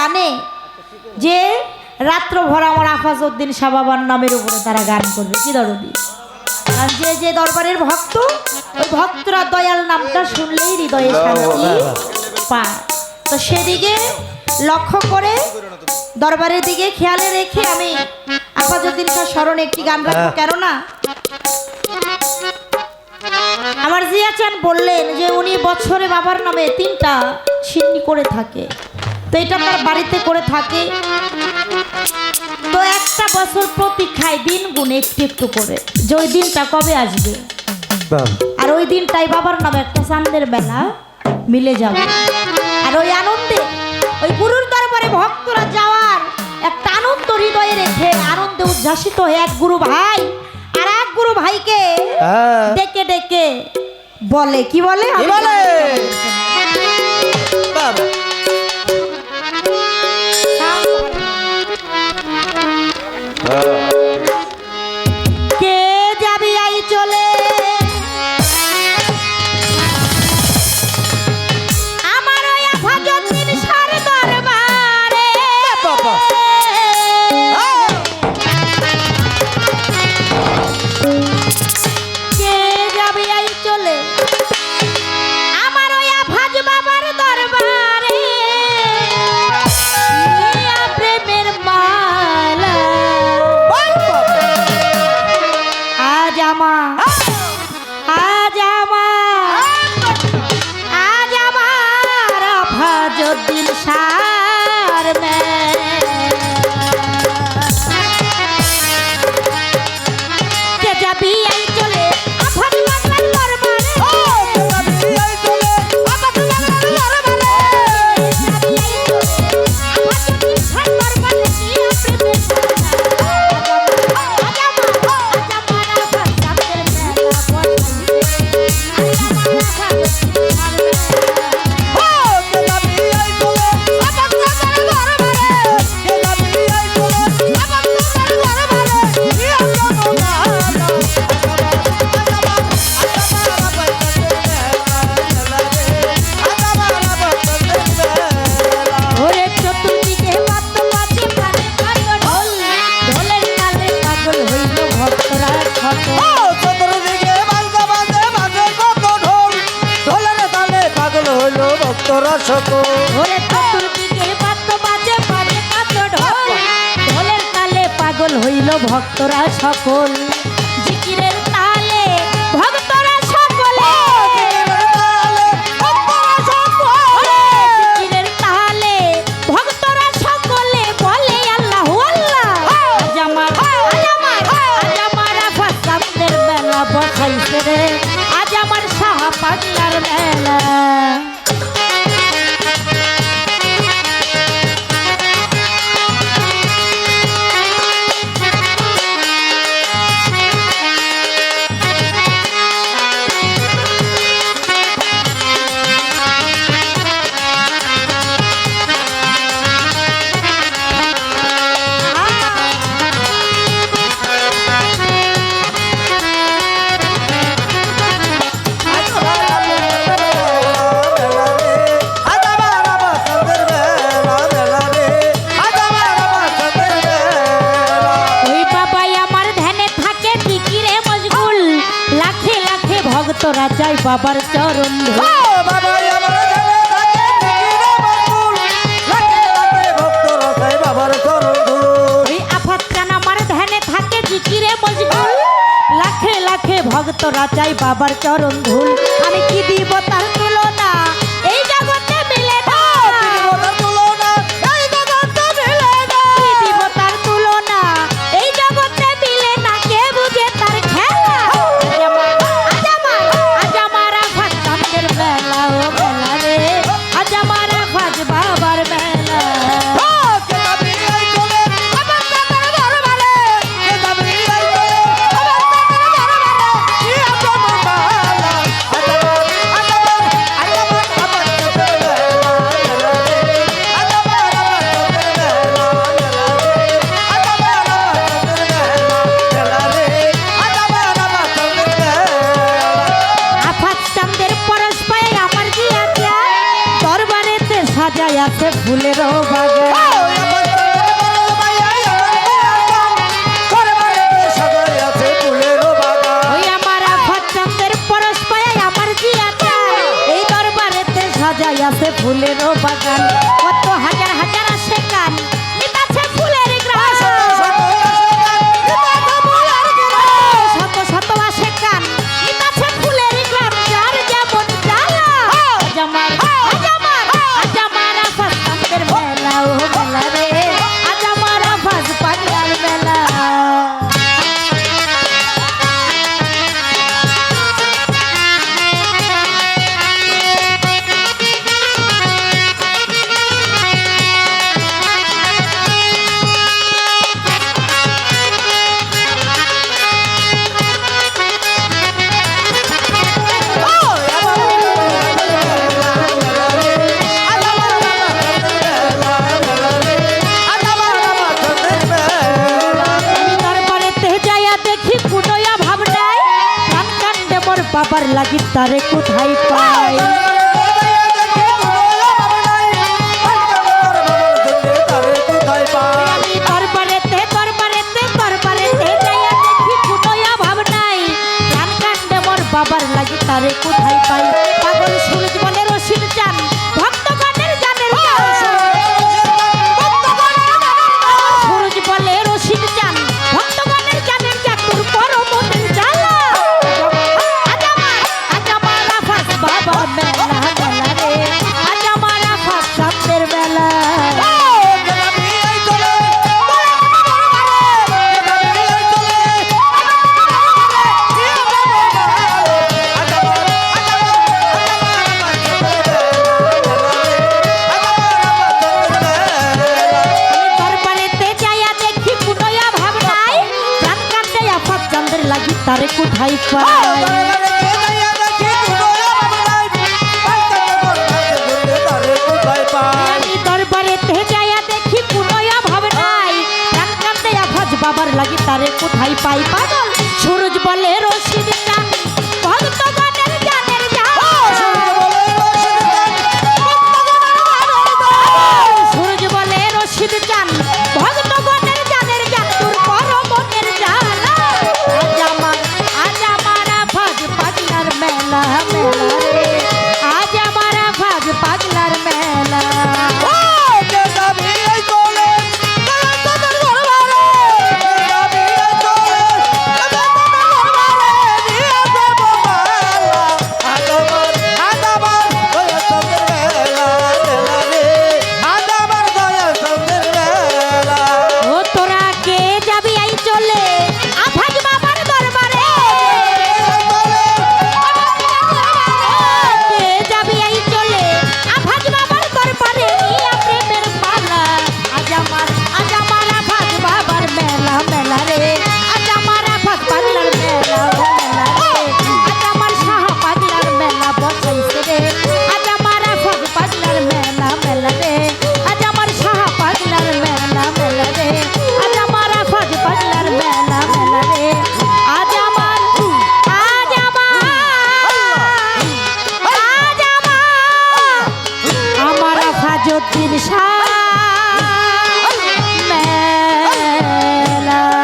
জানে যে রাত্রভর আমার আফাজউদ্দিন শাহ বাবার নামের উপরে তারা গান করবে। কি দরদি, আর যে যে দরবারের ভক্ত, ওই ভক্তরা দয়াল নামটা শুনলেই হৃদয়ে শান্তি পায়। তো সেদিকে লক্ষ্য করে দরবারের দিকে খেয়ালে রেখে আমি আফাজউদ্দিন শাহ স্মরণে একটি গান রাখবো। কেননা আমার জিয়া চান বললেন যে উনি বছরে বাবার নামে 3টা সিন্নি করে থাকে, তো এটা তার বাড়িতে করে থাকে। তো একটা বছর প্রতীক্ষায় দিন গুনে একটু একটু করে যে ওই দিনটা কবে আসবে, আর ওই দিনটাই বাবার নামে একটা চাঁদের বেলা মিলে যাবে। আর ওই আনন্দে ওই গুরুর দরবারে ভক্তরা যাওয়ার একটা আনন্দ হৃদয়ে রেখে আনন্দে উচ্ছ্বাসিত হয়ে এক গুরু ভাই আর এক গুরু ভাইকে ডেকে ডেকে বলে, কি বলে, কে যাবি আই চলে আমার ওই আফাজউদ্দিন শাহর দরবারে, কে যাবি আই চলে আমার ওই আফাজ বাবার দরবারে, নিয়া প্রেমের মালা আজ আমার আফাজউদ্দিন শাহর কে যাবি আই চলে আফাজ বাবার দরবারে, আফাজউদ্দিন শাহর দরবারে নিয়া প্রেমের ভক্তরা সকল, জিকিরের তালে ভক্তরা সকলে, জিকিরের তালে ভক্তরা সকলে বলে আল্লাহু আল্লাহ। আজ আমার আফাজ চাঁদের বেলা বসাইছে রে, আজ আমার শাহ পাগলার মেলা। ভক্তরা চাই বাবার চরণ আফাজ চান আমার ধ্যানে থাকে জিকিরে মশগুল, লাখে লাখে ভক্তরা চাই বাবার চরণ ধুল। আমি কি দিব তার তুলনা এই জগতে মিলে না, কি দিব তার তুলনা এই জগতে মিলে না, কে বুঝে তার খেলা। আজ আমার আফাজ চাঁদের বেলা, ও বেলা রে, আজ আমার আফাজ বাবার বেলা। ফুলেরও বাগান কত হাজার হাজার আসে গান নিতাছে ফুলের গ্রাম শত শত আসে গান নিতাছে ফুলের গ্রাম যার যেমন জ্বালা আজ আমার আফাস চাঁদের মেলা ও মেলা রে আজ আমার আফাস পাগলার মেলা বাবার লাগি তারে কোথায় পাই আমি দরবারেতে যাইয়া দেখি কোনোয়া ভাব নাই গান কান্দে মোর বাবার লাগি তারে কোথায় পাই পাগল সূরজ বলে রশিদ চান ভক্তগণের জানের সূরজ বলে রশিদ চান ভক্তগণের জানের চাতুর পরমতের জ্বালা বাবা মেলা মেলা রে আজ আমার আফাস চাঁদের মেলা দরবারেতে যাইয়া দেখি কোনোয়া ভাব নাই প্রাণ কান্দে আফাস চাঁদের লাগি তারে কোথায় পাই আমি দরবারেতে যাইয়া দেখি কোনোয়া ভাব নাই প্রাণ কান্দে আফাস বাবার লাগি তারে কোথায় পাই পাগল